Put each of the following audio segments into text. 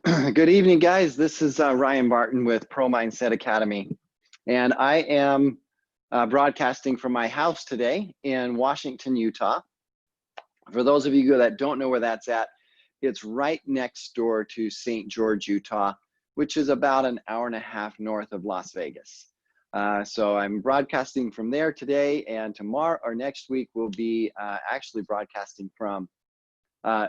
Good evening, guys. This is Ryan Barton with Pro Mindset Academy, and I am broadcasting from my house today in Washington, Utah. For those of you that don't know where that's at, it's right next door to St. George, Utah, which is about an hour and a half north of Las Vegas. So I'm broadcasting from there today, and tomorrow or next week we'll be actually broadcasting from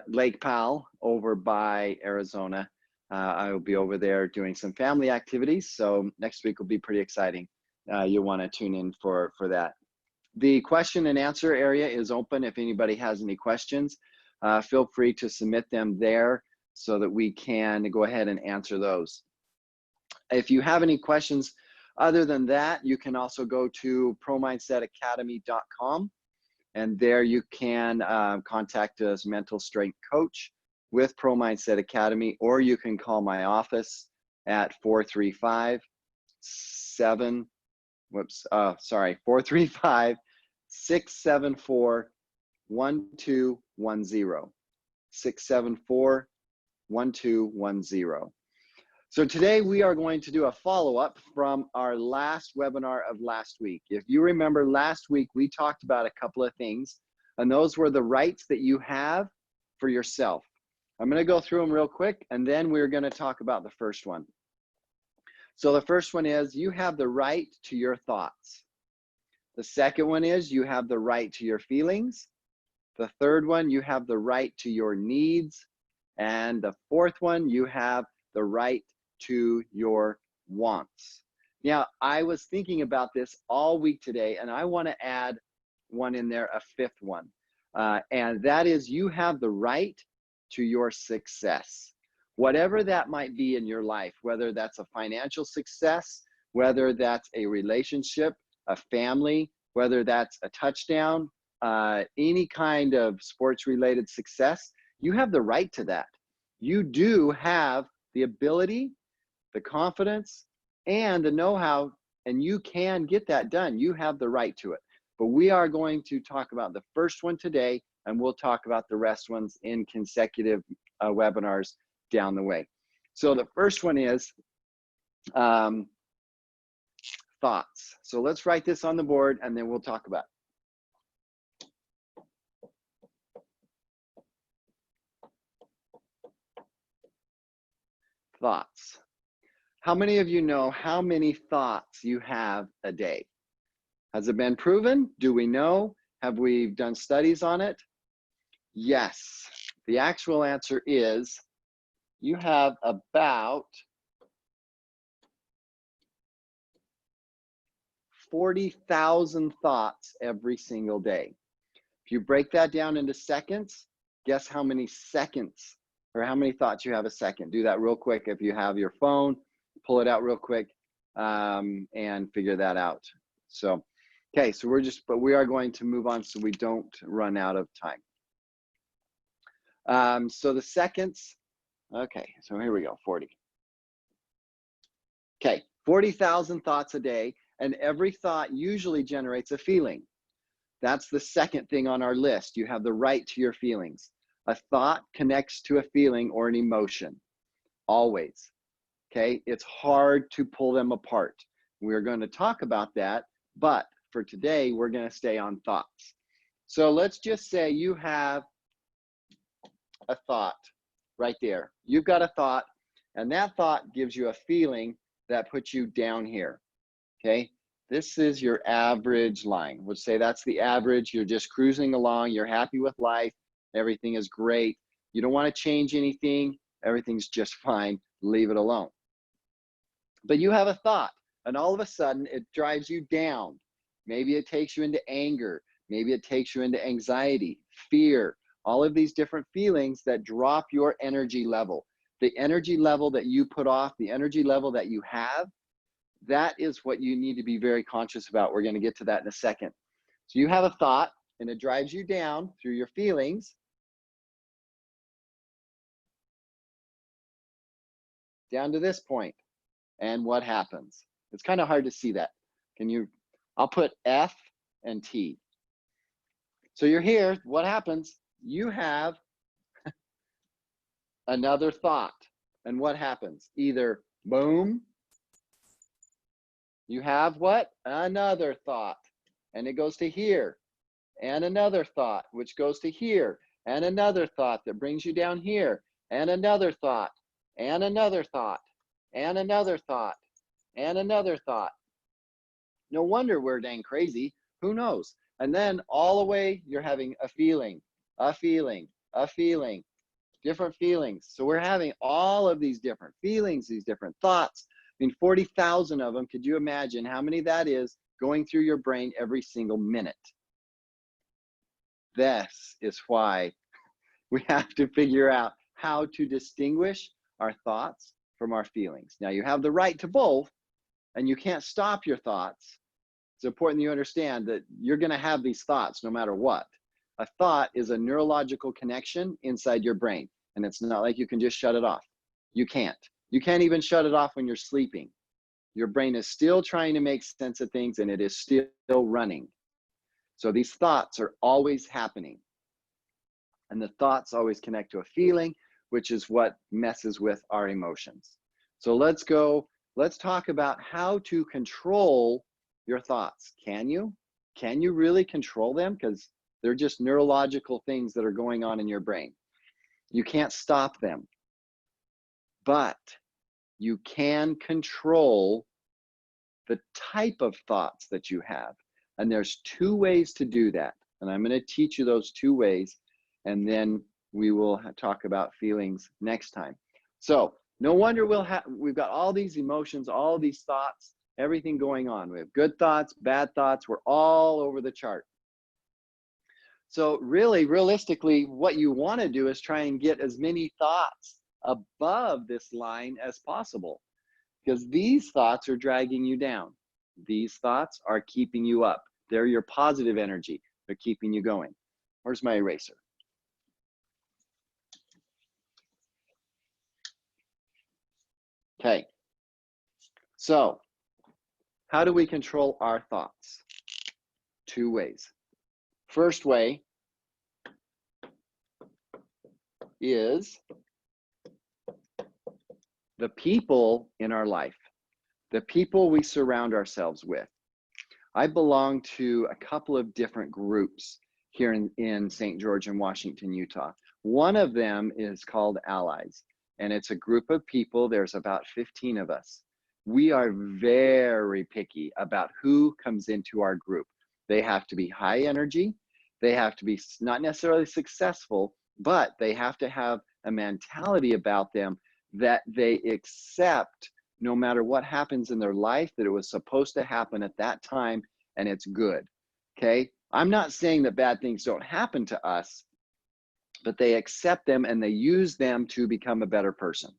Lake Powell over by Arizona. I will be over there doing some family activities, so next week will be pretty exciting. You'll want to tune in for that. The question and answer area is open. If anybody has any questions, feel free to submit them there so that we can go ahead and answer those. If you have any questions other than that, you can also go to promindsetacademy.com, and there you can contact us, mental strength coach with Pro Mindset Academy, or you can call my office at 435-674-1210. So today we are going to do a follow-up from our last webinar of last week. If you remember last week, we talked about a couple of things, and those were the rights that you have for yourself. I'm going to go through them real quick, and then we're going to talk about the first one. So the first one is you have the right to your thoughts. The second one is you have the right to your feelings. The third one, you have the right to your needs. And the fourth one, you have the right to your wants. Now, I was thinking about this all week today, and I want to add one in there, a fifth one. And that is you have the right to your success. Whatever that might be in your life, whether that's a financial success, whether that's a relationship, a family, whether that's a touchdown, any kind of sports-related success, you have the right to that. You do have the ability, the confidence, and the know-how, and you can get that done. You have the right to it. But we are going to talk about the first one today, and we'll talk about the rest ones in consecutive webinars down the way. So the first one is thoughts. So let's write this on the board, and then we'll talk about it. Thoughts. How many of you know how many thoughts you have a day? Has it been proven? Do we know? Have we done studies on it? Yes. The actual answer is you have about 40,000 thoughts every single day. If you break that down into seconds, guess how many seconds or how many thoughts you have a second. Do that real quick. If you have your phone, pull it out real quick and figure that out. So, okay, so we are going to move on so we don't run out of time. So the seconds, okay, so here we go, 40. Okay, 40,000 thoughts a day, and every thought usually generates a feeling. That's the second thing on our list. You have the right to your feelings. A thought connects to a feeling or an emotion, always. Okay, it's hard to pull them apart. We're going to talk about that, but for today, we're going to stay on thoughts. So let's just say you have a thought right there. You've got a thought, and that thought gives you a feeling that puts you down here. Okay, this is your average line. We'll say that's the average. You're just cruising along. You're happy with life. Everything is great. You don't want to change anything. Everything's just fine. Leave it alone. But you have a thought, and all of a sudden it drives you down. Maybe it takes you into anger. Maybe it takes you into anxiety, fear, all of these different feelings that drop your energy level. The energy level that you put off, the energy level that you have, that is what you need to be very conscious about. We're going to get to that in a second. So you have a thought, and it drives you down through your feelings. Down to this point. And what happens? It's kind of hard to see that. I'll put F and T. So you're here, what happens? You have another thought. And what happens? Either boom, you have what? Another thought. And it goes to here. And another thought, which goes to here. And another thought that brings you down here. And another thought. And another thought. And another thought. And another thought. No wonder we're dang crazy. Who knows? And then all the way, you're having a feeling, a feeling, a feeling, different feelings. So we're having all of these different feelings, these different thoughts. I mean, 40,000 of them. Could you imagine how many that is going through your brain every single minute? This is why we have to figure out how to distinguish our thoughts from our feelings. Now, you have the right to both, and you can't stop your thoughts. It's important you understand that you're going to have these thoughts no matter what. A thought is a neurological connection inside your brain, and it's not like you can just shut it off. You can't. You can't even shut it off when you're sleeping. Your brain is still trying to make sense of things, and it is still running. So these thoughts are always happening. And the thoughts always connect to a feeling, which is what messes with our emotions. So let's talk about how to control your thoughts. Can you? Can you really control them? Because they're just neurological things that are going on in your brain. You can't stop them, but you can control the type of thoughts that you have. And there's two ways to do that. And I'm going to teach you those two ways, and then we will talk about feelings next time. So no wonder we've got all these emotions, all these thoughts, everything going on. We have good thoughts, bad thoughts. We're all over the chart. So really, realistically, what you want to do is try and get as many thoughts above this line as possible, because these thoughts are dragging you down. These thoughts are keeping you up. They're your positive energy. They're keeping you going. Where's my eraser? Okay. So how do we control our thoughts? Two ways. First way is the people in our life, the people we surround ourselves with. I belong to a couple of different groups here in St. George and Washington, Utah. One of them is called Allies, and it's a group of people. There's about 15 of us. We are very picky about who comes into our group. They have to be high energy. They have to be not necessarily successful, but they have to have a mentality about them that they accept no matter what happens in their life, that it was supposed to happen at that time, and it's good. Okay? I'm not saying that bad things don't happen to us, but they accept them and they use them to become a better person.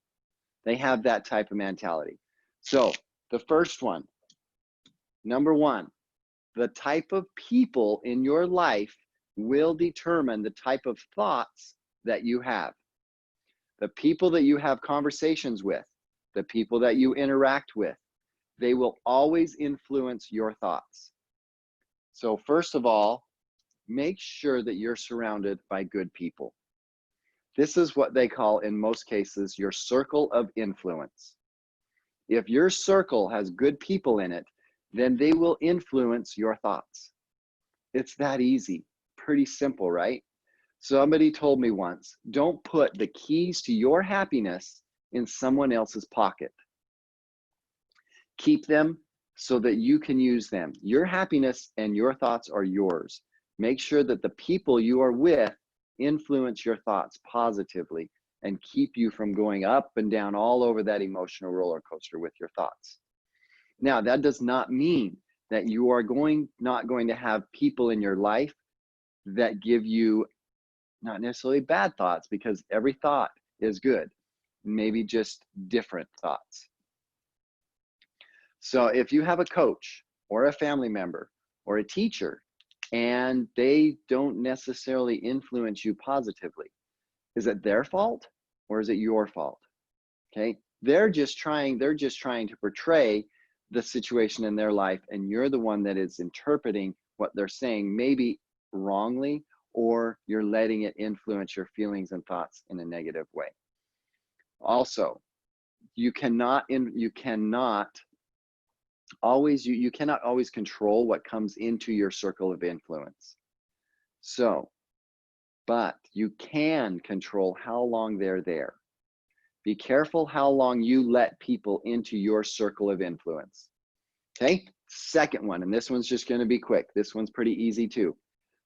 They have that type of mentality. So the first one, number one, the type of people in your life will determine the type of thoughts that you have. The people that you have conversations with, the people that you interact with, they will always influence your thoughts. So first of all, make sure that you're surrounded by good people. This is what they call, in most cases, your circle of influence. If your circle has good people in it, then they will influence your thoughts. It's that easy. Pretty simple, right? Somebody told me once, don't put the keys to your happiness in someone else's pocket. Keep them so that you can use them. Your happiness and your thoughts are yours. Make sure that the people you are with influence your thoughts positively and keep you from going up and down all over that emotional roller coaster with your thoughts. Now, that does not mean that you are not going to have people in your life that give you not necessarily bad thoughts, because every thought is good, maybe just different thoughts. So if you have a coach or a family member or a teacher and they don't necessarily influence you positively, is it their fault or is it your fault? Okay, they're just trying to portray the situation in their life, and you're the one that is interpreting what they're saying, maybe wrongly, or you're letting it influence your feelings and thoughts in a negative way. Also, you cannot always control what comes into your circle of influence. So, but you can control how long they're there. Be careful how long you let people into your circle of influence. Okay, second one, and this one's just going to be quick. This one's pretty easy too.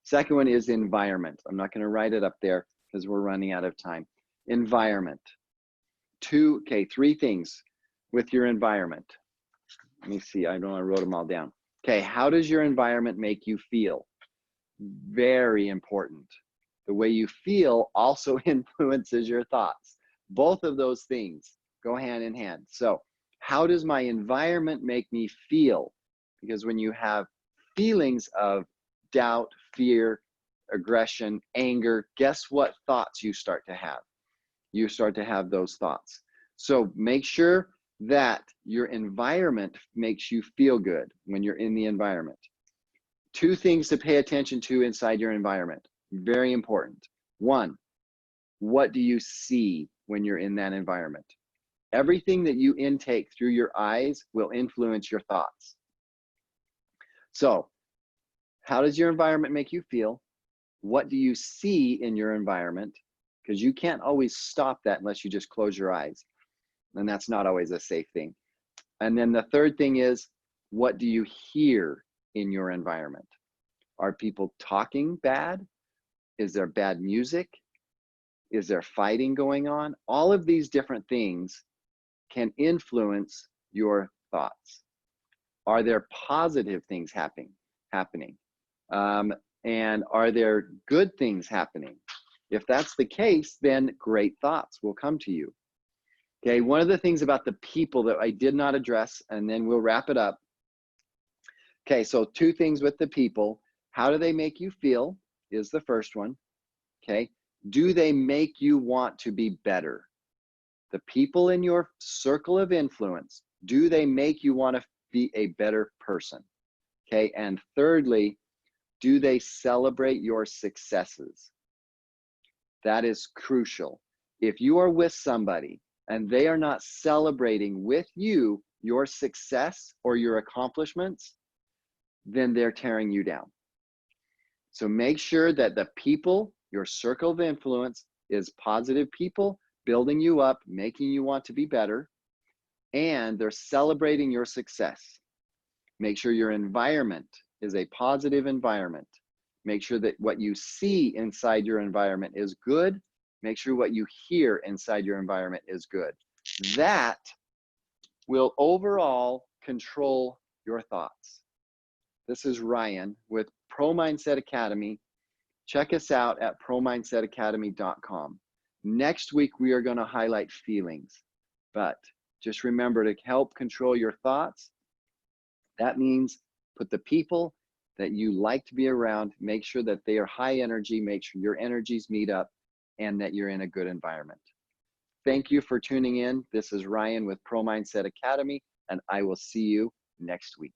Second one is environment. I'm not going to write it up there because we're running out of time. Environment. Three things with your environment. Let me see, I know I wrote them all down. Okay, how does your environment make you feel? Very important. The way you feel also influences your thoughts. Both of those things go hand in hand. So how does my environment make me feel? Because when you have feelings of doubt, fear, aggression, anger, guess what thoughts you start to have? You start to have those thoughts. So make sure that your environment makes you feel good when you're in the environment. Two things to pay attention to inside your environment. Very important. One, what do you see when you're in that environment? Everything that you intake through your eyes will influence your thoughts. So, how does your environment make you feel? What do you see in your environment? Because you can't always stop that unless you just close your eyes. And that's not always a safe thing. And then the third thing is, what do you hear in your environment? Are people talking bad? Is there bad music? Is there fighting going on? All of these different things can influence your thoughts. Are there positive things happening? And are there good things happening? If that's the case, then great thoughts will come to you. Okay, one of the things about the people that I did not address, and then we'll wrap it up. Okay, so two things with the people. How do they make you feel is the first one. Okay, do they make you want to be better? The people in your circle of influence, do they make you want to be a better person? Okay, and thirdly, do they celebrate your successes? That is crucial. If you are with somebody and they are not celebrating with you your success or your accomplishments, then they're tearing you down. So make sure that the people, your circle of influence, is positive people, building you up, making you want to be better, and they're celebrating your success. Make sure your environment is a positive environment. Make sure that what you see inside your environment is good. Make sure what you hear inside your environment is good. That will overall control your thoughts. This is Ryan with Pro Mindset Academy. Check us out at promindsetacademy.com. Next week, we are going to highlight feelings, but just remember to help control your thoughts. That means put the people that you like to be around, make sure that they are high energy, make sure your energies meet up, and that you're in a good environment. Thank you for tuning in. This is Ryan with Pro Mindset Academy, and I will see you next week.